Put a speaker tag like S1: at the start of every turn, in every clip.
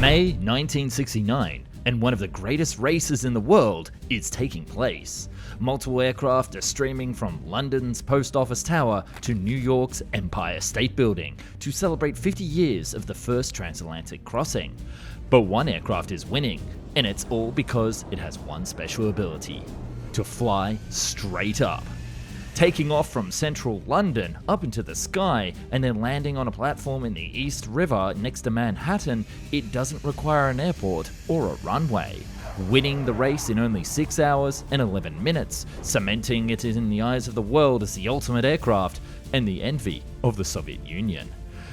S1: May 1969, and one of the greatest races in the world is taking place. Multiple aircraft are streaming from London's Post Office Tower to New York's Empire State Building to celebrate 50 years of the first transatlantic crossing. But one aircraft is winning, and it's all because it has one special ability: to fly straight up. Taking off from central London up into the sky and then landing on a platform in the East River next to Manhattan, it doesn't require an airport or a runway. Winning the race in only 6 hours and 11 minutes, cementing it in the eyes of the world as the ultimate aircraft and the envy of the Soviet Union.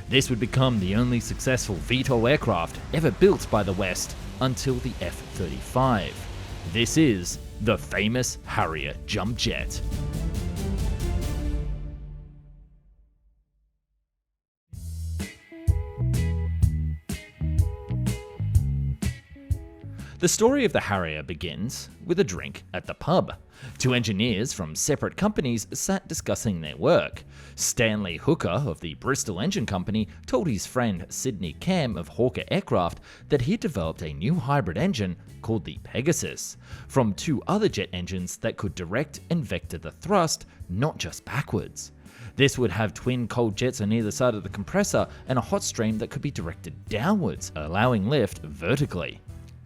S1: This would become the only successful VTOL aircraft ever built by the West until the F-35. This is the famous Harrier jump jet. The story of the Harrier begins with a drink at the pub. Two engineers from separate companies sat discussing their work. Stanley Hooker of the Bristol Engine Company told his friend Sidney Cam of Hawker Aircraft that he had developed a new hybrid engine called the Pegasus, from two other jet engines that could direct and vector the thrust, not just backwards. This would have twin cold jets on either side of the compressor and a hot stream that could be directed downwards, allowing lift vertically.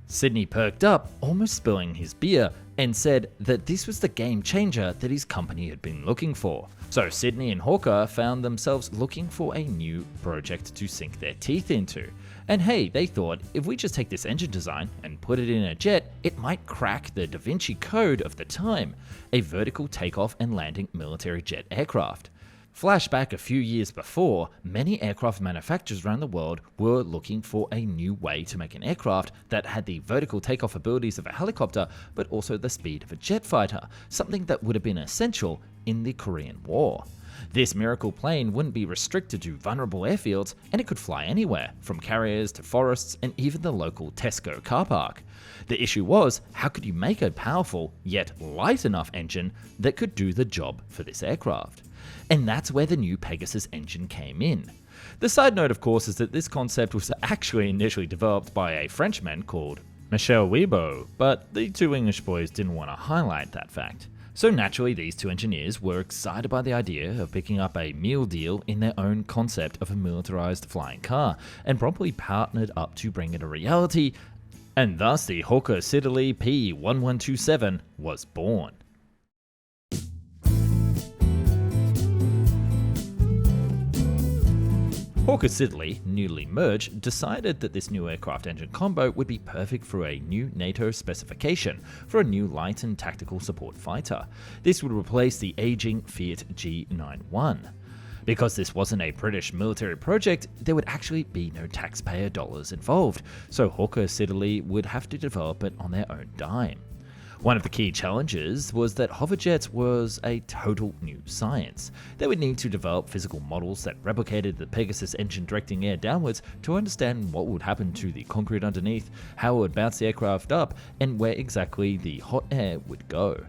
S1: Sidney perked up, almost spilling his beer, and said that this was the game changer that his company had been looking for. So Sidney and Hawker found themselves looking for a new project to sink their teeth into. And hey, they thought, if we just take this engine design and put it in a jet, it might crack the Da Vinci Code of the time, a vertical takeoff and landing military jet aircraft. Flashback a few years before, many aircraft manufacturers around the world were looking for a new way to make an aircraft that had the vertical takeoff abilities of a helicopter, but also the speed of a jet fighter, something that would have been essential in the Korean War. This miracle plane wouldn't be restricted to vulnerable airfields, and it could fly anywhere, from carriers to forests and even the local Tesco car park. The issue was, how could you make a powerful, yet light enough engine that could do the job for this aircraft? And that's where the new Pegasus engine came in. The side note, of course, is that this concept was actually initially developed by a Frenchman called Michel Weibo, but the two English boys didn't want to highlight that fact. So naturally, these two engineers were excited by the idea of picking up a meal deal in their own concept of a militarized flying car, and promptly partnered up to bring it a reality, and thus the Hawker Siddeley P1127 was born. Hawker Siddeley, newly merged, decided that this new aircraft engine combo would be perfect for a new NATO specification for a new light and tactical support fighter. This would replace the aging Fiat G91. Because this wasn't a British military project, there would actually be no taxpayer dollars involved, so Hawker Siddeley would have to develop it on their own dime. One of the key challenges was that hoverjets was a total new science. They would need to develop physical models that replicated the Pegasus engine directing air downwards to understand what would happen to the concrete underneath, how it would bounce the aircraft up, and where exactly the hot air would go.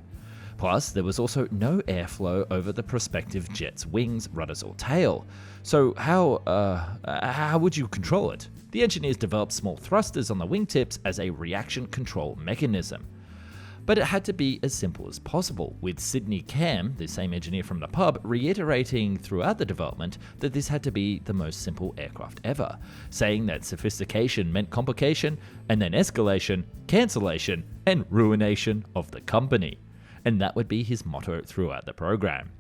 S1: Plus, there was also no airflow over the prospective jet's wings, rudders, or tail. So how would you control it? The engineers developed small thrusters on the wingtips as a reaction control mechanism. But it had to be as simple as possible, with Sidney Cam, the same engineer from the pub, reiterating throughout the development that this had to be the most simple aircraft ever, saying that sophistication meant complication, and then escalation, cancellation, and ruination of the company. And that would be his motto throughout the program.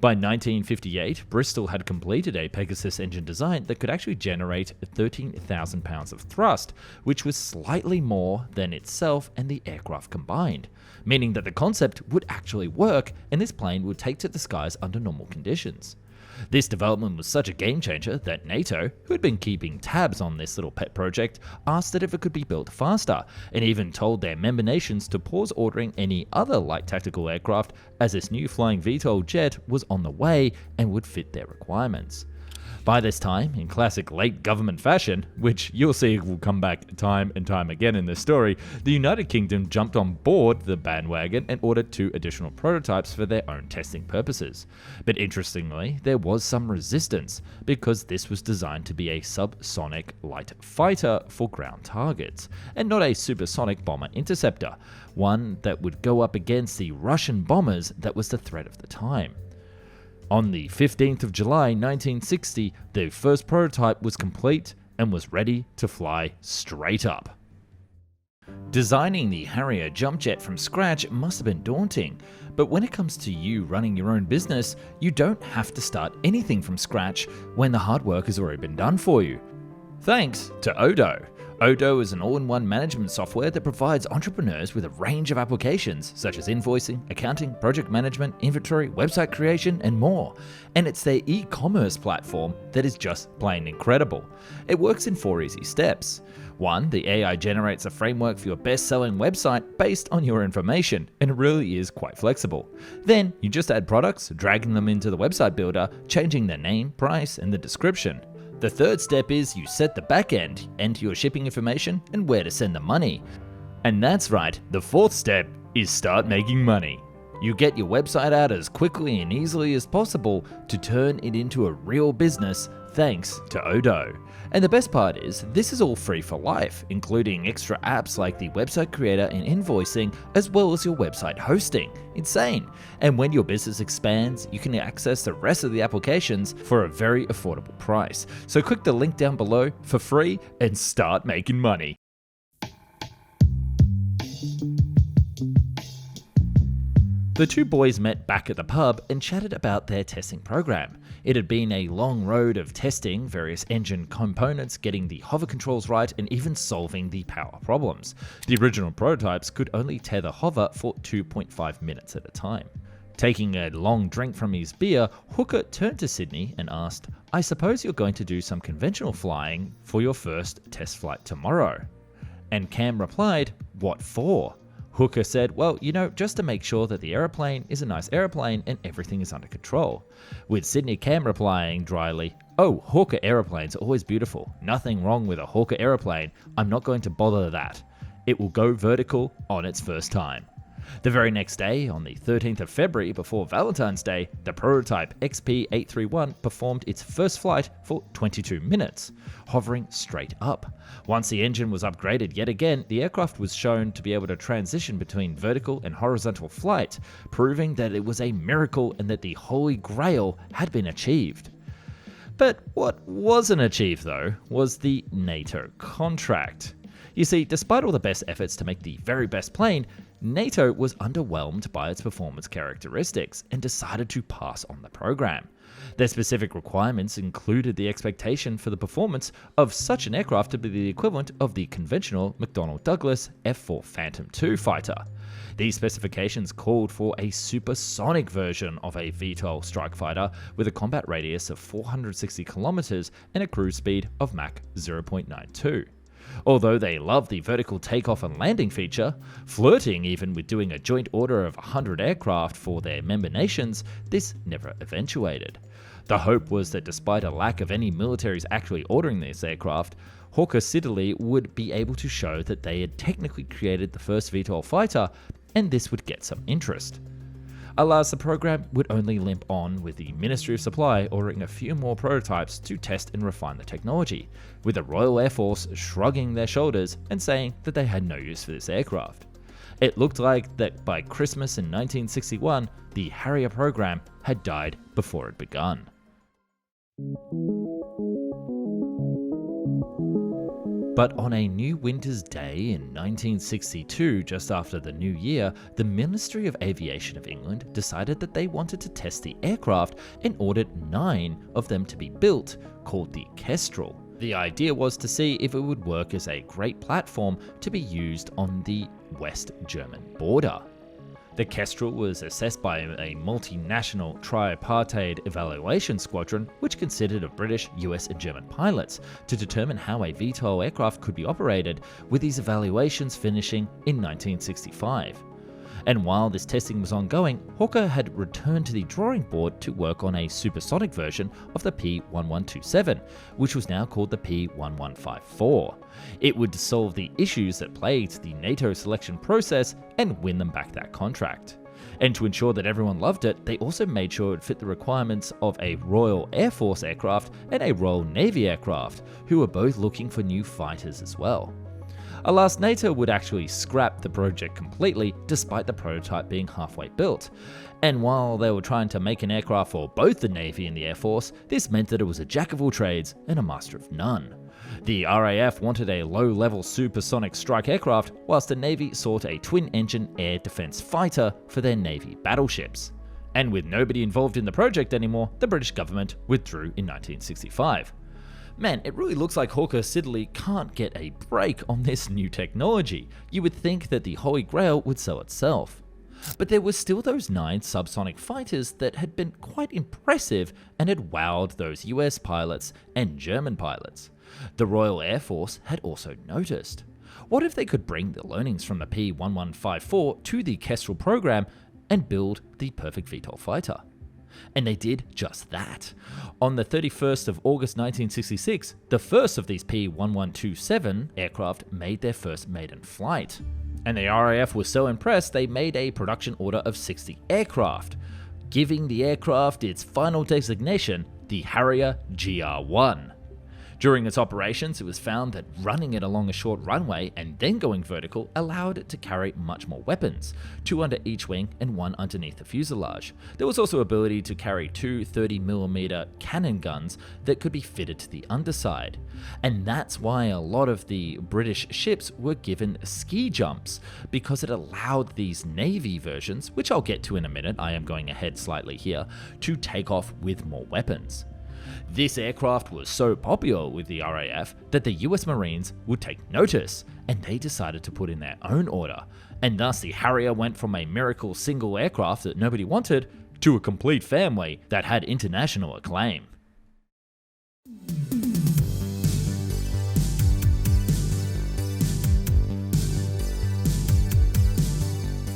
S1: By 1958, Bristol had completed a Pegasus engine design that could actually generate 13,000 pounds of thrust, which was slightly more than itself and the aircraft combined, meaning that the concept would actually work and this plane would take to the skies under normal conditions. This development was such a game changer that NATO, who had been keeping tabs on this little pet project, asked that if it could be built faster, and even told their member nations to pause ordering any other light tactical aircraft as this new flying VTOL jet was on the way and would fit their requirements. By this time, in classic late government fashion, which you'll see will come back time and time again in this story, the United Kingdom jumped on board the bandwagon and ordered 2 additional prototypes for their own testing purposes. But interestingly, there was some resistance, because this was designed to be a subsonic light fighter for ground targets, and not a supersonic bomber interceptor, one that would go up against the Russian bombers that was the threat of the time. On the 15th of July 1960, the first prototype was complete and was ready to fly straight up. Designing the Harrier jump jet from scratch must have been daunting, but when it comes to you running your own business, you don't have to start anything from scratch when the hard work has already been done for you. Thanks to Odoo. Odoo is an all-in-one management software that provides entrepreneurs with a range of applications such as invoicing, accounting, project management, inventory, website creation, and more. And it's their e-commerce platform that is just plain incredible. It works in 4 easy steps. 1. The AI generates a framework for your best-selling website based on your information, and it really is quite flexible. Then, you just add products, dragging them into the website builder, changing their name, price, and the description. The 3rd step is you set the backend, enter your shipping information, and where to send the money. And that's right, the 4th step is start making money. You get your website out as quickly and easily as possible to turn it into a real business thanks to Odoo. And the best part is, this is all free for life, including extra apps like the website creator and invoicing, as well as your website hosting. Insane! And when your business expands, you can access the rest of the applications for a very affordable price. So click the link down below for free and start making money. The 2 boys met back at the pub and chatted about their testing program. It had been a long road of testing various engine components, getting the hover controls right, and even solving the power problems. The original prototypes could only tether hover for 2.5 minutes at a time. Taking a long drink from his beer, Hooker turned to Sydney and asked, "I suppose you're going to do some conventional flying for your first test flight tomorrow?" And Cam replied, "What for?" Hooker said, "Well, just to make sure that the aeroplane is a nice aeroplane and everything is under control." With Sydney Cam replying dryly, "Oh, Hawker aeroplanes are always beautiful. Nothing wrong with a Hawker aeroplane. I'm not going to bother that. It will go vertical on its first time." The very next day, on the 13th of February before Valentine's Day, the prototype XP831 performed its first flight for 22 minutes, hovering straight up. Once the engine was upgraded yet again, the aircraft was shown to be able to transition between vertical and horizontal flight, proving that it was a miracle and that the Holy Grail had been achieved. But what wasn't achieved, though, was the NATO contract. You see, despite all the best efforts to make the very best plane, NATO was underwhelmed by its performance characteristics and decided to pass on the program. Their specific requirements included the expectation for the performance of such an aircraft to be the equivalent of the conventional McDonnell Douglas F-4 Phantom II fighter. These specifications called for a supersonic version of a VTOL strike fighter with a combat radius of 460 kilometers and a cruise speed of Mach 0.92. Although they loved the vertical takeoff and landing feature, flirting even with doing a joint order of 100 aircraft for their member nations, this never eventuated. The hope was that despite a lack of any militaries actually ordering this aircraft, Hawker Siddeley would be able to show that they had technically created the first VTOL fighter, and this would get some interest. Alas, the program would only limp on, with the Ministry of Supply ordering a few more prototypes to test and refine the technology, with the Royal Air Force shrugging their shoulders and saying that they had no use for this aircraft. It looked like that by Christmas in 1961, the Harrier program had died before it begun. But on a new winter's day in 1962, just after the new year, the Ministry of Aviation of England decided that they wanted to test the aircraft and ordered 9 of them to be built, called the Kestrel. The idea was to see if it would work as a great platform to be used on the West German border. The Kestrel was assessed by a multinational tripartite evaluation squadron, which consisted of British, US, and German pilots, to determine how a VTOL aircraft could be operated, with these evaluations finishing in 1965. And while this testing was ongoing, Hawker had returned to the drawing board to work on a supersonic version of the P-1127, which was now called the P-1154. It would solve the issues that plagued the NATO selection process and win them back that contract. And to ensure that everyone loved it, they also made sure it fit the requirements of a Royal Air Force aircraft and a Royal Navy aircraft, who were both looking for new fighters as well. Alas, NATO would actually scrap the project completely, despite the prototype being halfway built. And while they were trying to make an aircraft for both the Navy and the Air Force, this meant that it was a jack of all trades and a master of none. The RAF wanted a low-level supersonic strike aircraft, whilst the Navy sought a twin-engine air defence fighter for their Navy battleships. And with nobody involved in the project anymore, the British government withdrew in 1965. Man, it really looks like Hawker Siddeley can't get a break on this new technology. You would think that the Holy Grail would sell itself. But there were still those 9 subsonic fighters that had been quite impressive and had wowed those US pilots and German pilots. The Royal Air Force had also noticed. What if they could bring the learnings from the P-1154 to the Kestrel program and build the perfect VTOL fighter? And they did just that. On the 31st of August 1966, the first of these P-1127 aircraft made their first maiden flight. And the RAF was so impressed they made a production order of 60 aircraft, giving the aircraft its final designation, the Harrier GR-1. During its operations, it was found that running it along a short runway and then going vertical allowed it to carry much more weapons, 2 under each wing and 1 underneath the fuselage. There was also ability to carry 2 30mm cannon guns that could be fitted to the underside. And that's why a lot of the British ships were given ski jumps, because it allowed these Navy versions, which I'll get to in a minute, I am going ahead slightly here, to take off with more weapons. This aircraft was so popular with the RAF that the US Marines would take notice, and they decided to put in their own order, and thus the Harrier went from a miracle single aircraft that nobody wanted to a complete family that had international acclaim.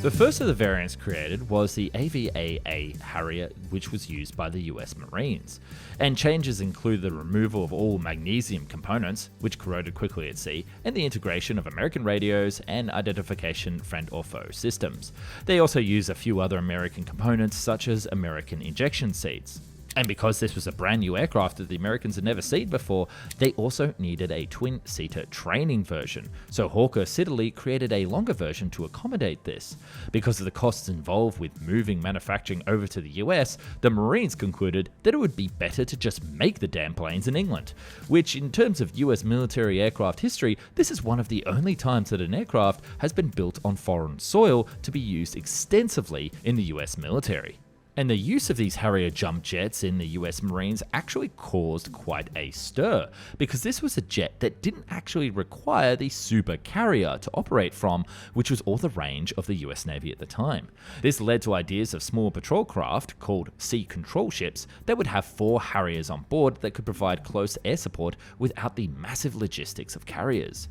S1: The first of the variants created was the AVAA Harrier, which was used by the US Marines, and changes include the removal of all magnesium components, which corroded quickly at sea, and the integration of American radios and identification friend or foe systems. They also use a few other American components, such as American injection seats. And because this was a brand new aircraft that the Americans had never seen before, they also needed a twin-seater training version, so Hawker Siddeley created a longer version to accommodate this. Because of the costs involved with moving manufacturing over to the US, the Marines concluded that it would be better to just make the damn planes in England, which in terms of US military aircraft history, this is one of the only times that an aircraft has been built on foreign soil to be used extensively in the US military. And the use of these Harrier jump jets in the US Marines actually caused quite a stir, because this was a jet that didn't actually require the super carrier to operate from, which was all the range of the US Navy at the time. This led to ideas of small patrol craft, called sea control ships, that would have 4 Harriers on board that could provide close air support without the massive logistics of carriers.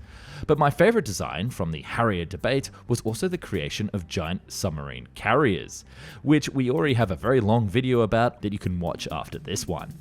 S1: But my favourite design from the Harrier debate was also the creation of giant submarine carriers, which we already have a very long video about that you can watch after this one.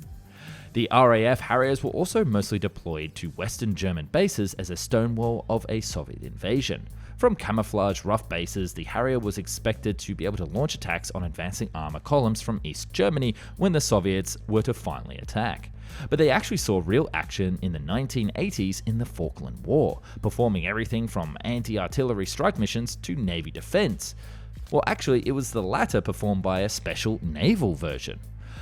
S1: The RAF Harriers were also mostly deployed to Western German bases as a stonewall of a Soviet invasion. From camouflage rough bases, the Harrier was expected to be able to launch attacks on advancing armor columns from East Germany when the Soviets were to finally attack. But they actually saw real action in the 1980s in the Falkland War, performing everything from anti-artillery strike missions to Navy defense. Well, actually, it was the latter performed by a special naval version.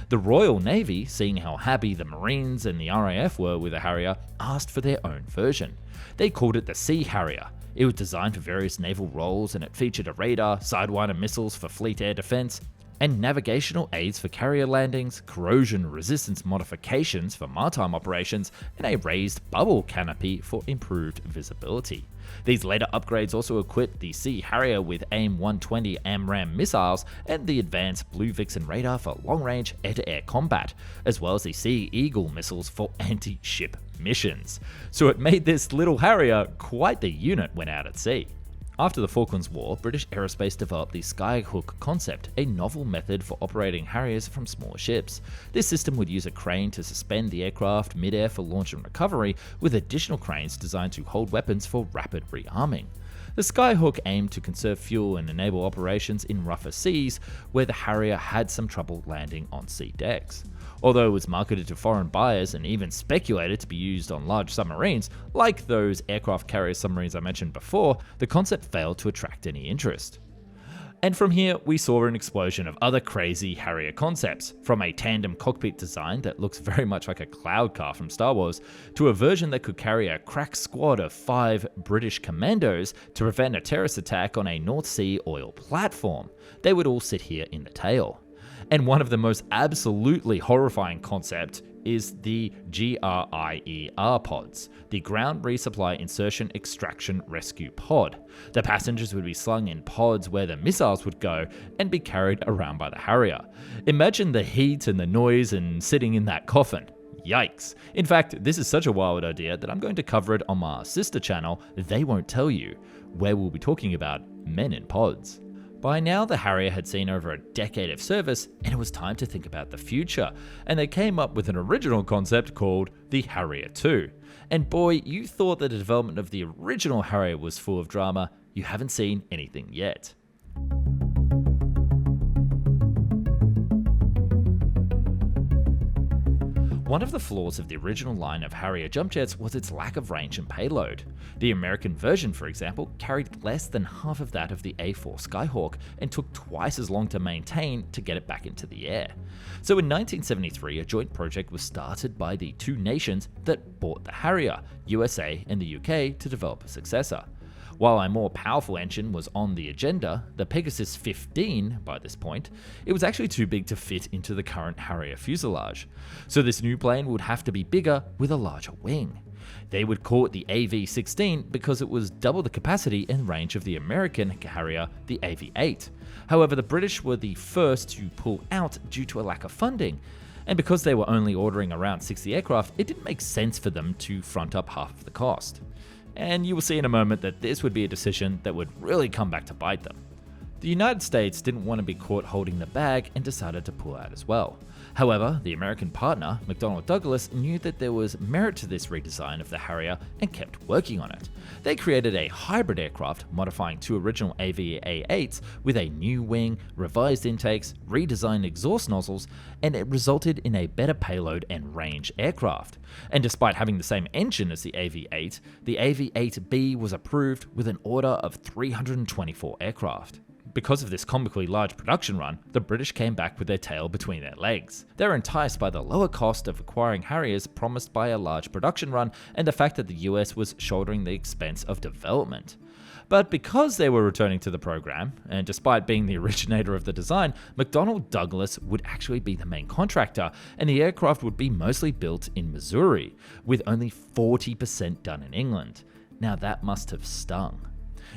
S1: The Royal Navy, seeing how happy the Marines and the RAF were with the Harrier, asked for their own version. They called it the Sea Harrier. It was designed for various naval roles, and it featured a radar, sidewinder missiles for fleet air defense, and navigational aids for carrier landings, corrosion resistance modifications for maritime operations, and a raised bubble canopy for improved visibility. These later upgrades also equipped the Sea Harrier with AIM-120 AMRAAM missiles and the advanced Blue Vixen radar for long-range air-to-air combat, as well as the Sea Eagle missiles for anti-ship missions. So it made this little Harrier quite the unit when out at sea. After the Falklands War, British Aerospace developed the Skyhook concept, a novel method for operating Harriers from smaller ships. This system would use a crane to suspend the aircraft mid-air for launch and recovery, with additional cranes designed to hold weapons for rapid rearming. The Skyhook aimed to conserve fuel and enable operations in rougher seas, where the Harrier had some trouble landing on sea decks. Although it was marketed to foreign buyers and even speculated to be used on large submarines, like those aircraft carrier submarines I mentioned before, the concept failed to attract any interest. And from here, we saw an explosion of other crazy Harrier concepts, from a tandem cockpit design that looks very much like a cloud car from Star Wars, to a version that could carry a crack squad of 5 British commandos to prevent a terrorist attack on a North Sea oil platform. They would all sit here in the tail. And one of the most absolutely horrifying concepts is the GRIER pods, the Ground Resupply Insertion Extraction Rescue Pod. The passengers would be slung in pods where the missiles would go and be carried around by the Harrier. Imagine the heat and the noise and sitting in that coffin. Yikes. In fact, this is such a wild idea that I'm going to cover it on my sister channel, They Won't Tell You, where we'll be talking about men in pods. By now, the Harrier had seen over a decade of service, and it was time to think about the future, and they came up with an original concept called the Harrier 2. And boy, you thought that the development of the original Harrier was full of drama. You haven't seen anything yet. One of the flaws of the original line of Harrier jump jets was its lack of range and payload. The American version, for example, carried less than half of that of the A4 Skyhawk and took twice as long to maintain to get it back into the air. So in 1973, a joint project was started by the two nations that bought the Harrier, USA and the UK, to develop a successor. While a more powerful engine was on the agenda, the Pegasus 15 by this point, it was actually too big to fit into the current Harrier fuselage. So this new plane would have to be bigger with a larger wing. They would call it the AV-16 because it was double the capacity and range of the American Harrier, the AV-8. However, the British were the first to pull out due to a lack of funding. And because they were only ordering around 60 aircraft, it didn't make sense for them to front up half of the cost. And you will see in a moment that this would be a decision that would really come back to bite them. The United States didn't want to be caught holding the bag and decided to pull out as well. However, the American partner, McDonnell Douglas, knew that there was merit to this redesign of the Harrier and kept working on it. They created a hybrid aircraft, modifying two original AV-8s with a new wing, revised intakes, redesigned exhaust nozzles, and it resulted in a better payload and range aircraft. And despite having the same engine as the AV-8, the AV-8B was approved with an order of 324 aircraft. Because of this comically large production run, the British came back with their tail between their legs. They were enticed by the lower cost of acquiring Harriers promised by a large production run and the fact that the US was shouldering the expense of development. But because they were returning to the program, and despite being the originator of the design, McDonnell Douglas would actually be the main contractor, and the aircraft would be mostly built in Missouri, with only 40% done in England. Now that must have stung.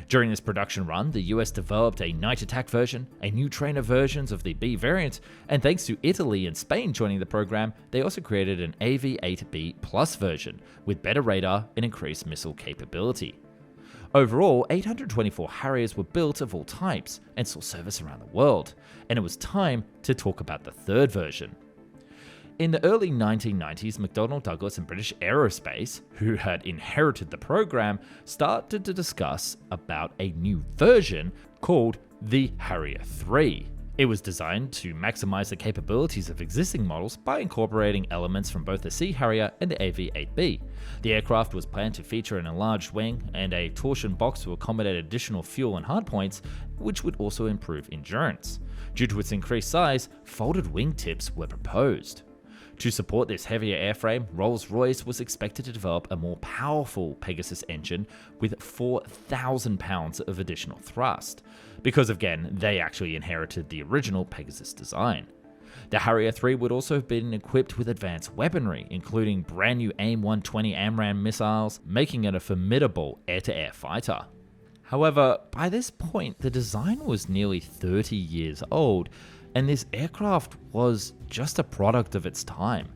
S1: During this production run, the US developed a night attack version, a new trainer versions of the B variant, and thanks to Italy and Spain joining the program, they also created an AV-8B Plus version with better radar and increased missile capability. Overall, 824 Harriers were built of all types and saw service around the world, and it was time to talk about the third version. In the early 1990s, McDonnell Douglas and British Aerospace, who had inherited the program, started to discuss about a new version called the Harrier 3. It was designed to maximize the capabilities of existing models by incorporating elements from both the Sea Harrier and the AV-8B. The aircraft was planned to feature an enlarged wing and a torsion box to accommodate additional fuel and hardpoints, which would also improve endurance. Due to its increased size, folded wingtips were proposed. To support this heavier airframe, Rolls-Royce was expected to develop a more powerful Pegasus engine with 4,000 pounds of additional thrust, because again, they actually inherited the original Pegasus design. The Harrier 3 would also have been equipped with advanced weaponry, including brand new AIM-120 AMRAAM missiles, making it a formidable air-to-air fighter. However, by this point, the design was nearly 30 years old, and this aircraft was just a product of its time.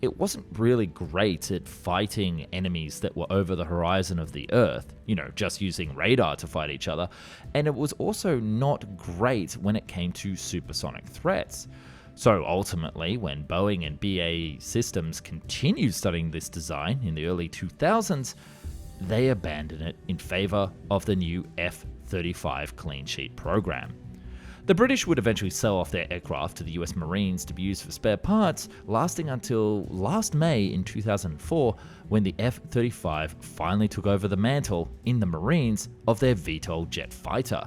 S1: it wasn't really great at fighting enemies that were over the horizon of the Earth, just using radar to fight each other, and it was also not great when it came to supersonic threats. So ultimately, when Boeing and BAE Systems continued studying this design in the early 2000s, they abandoned it in favor of the new F-35 clean sheet program. The British would eventually sell off their aircraft to the US Marines to be used for spare parts, lasting until last May in 2004, when the F-35 finally took over the mantle in the Marines of their VTOL jet fighter.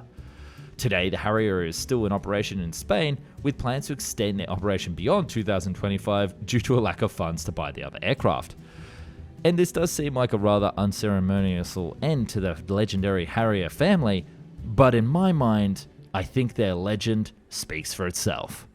S1: Today, the Harrier is still in operation in Spain, with plans to extend their operation beyond 2025 due to a lack of funds to buy the other aircraft. And this does seem like a rather unceremonious end to the legendary Harrier family, but in my mind, I think their legend speaks for itself.